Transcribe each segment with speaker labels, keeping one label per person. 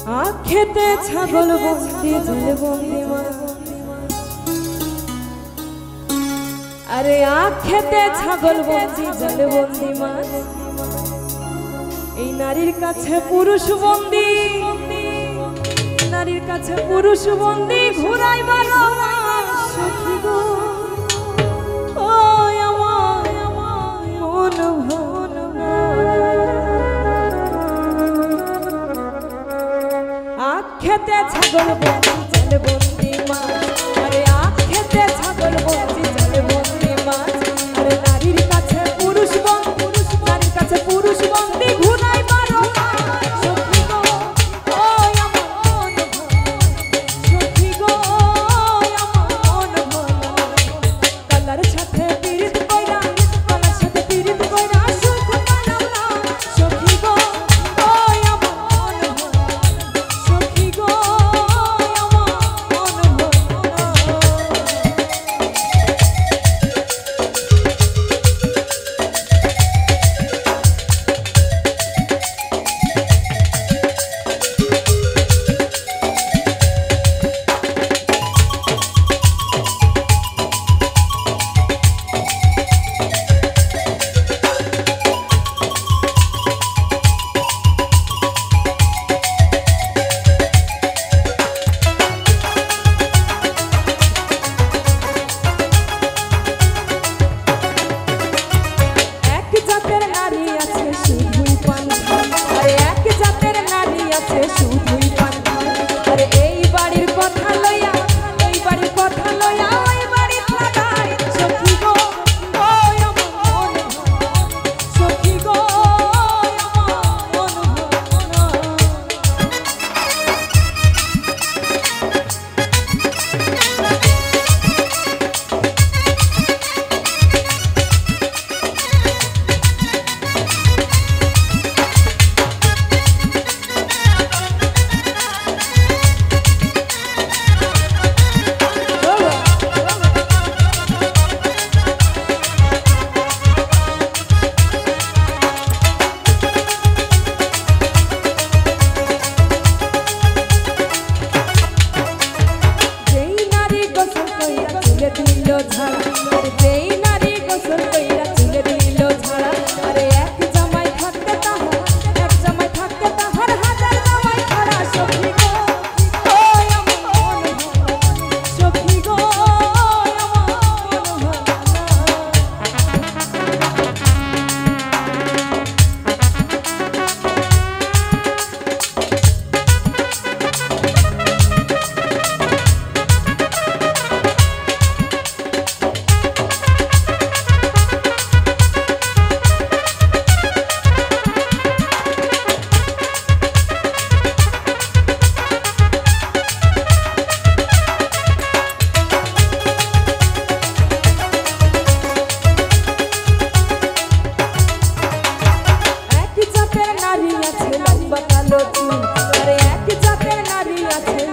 Speaker 1: খেতে ছাগল বন্দি জল বন্দি মাছ আরে খেতে ছাগল বন্দি জল বন্দি মাছ এই নারীর কাছে পুরুষ বন্দি নারীর কাছে পুরুষ বন্দি ঘুরাইবার সখী গো ও আমার মন ভাবনা খেতে ছাগল বন্দি জল বন্দি মাছ আরে খেতে ছাগল বন্দি জল বন্দি মাছ আরে নারীর কাছে পুরুষ বন্দি নারীর কাছে পুরুষ বন্দি ঘুরাইবার সখী গো ও আমার মন সখী গো আমার মন কালার সাথে পীড়িত কইরা কালার সাথে পীড়িত কইরা সুখ পালাম না সখী গো ও আমার মন সখী গো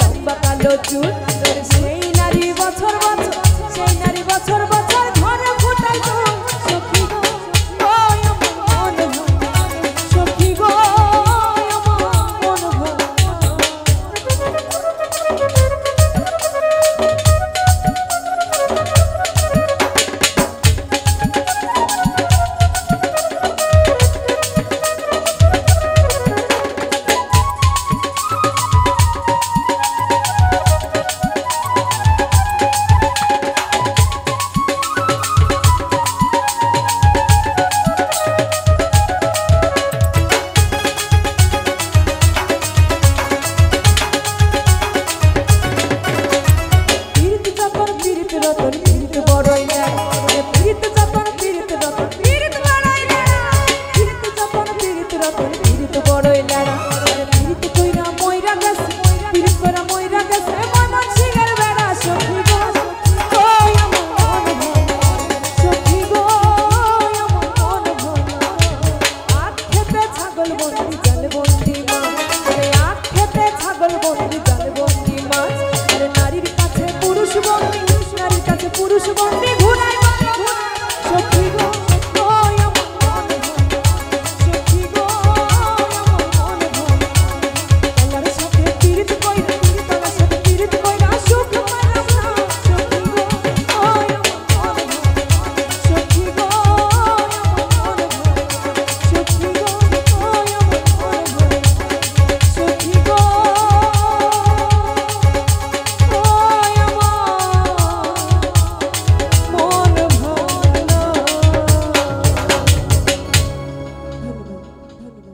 Speaker 1: লম্বা কালো চুল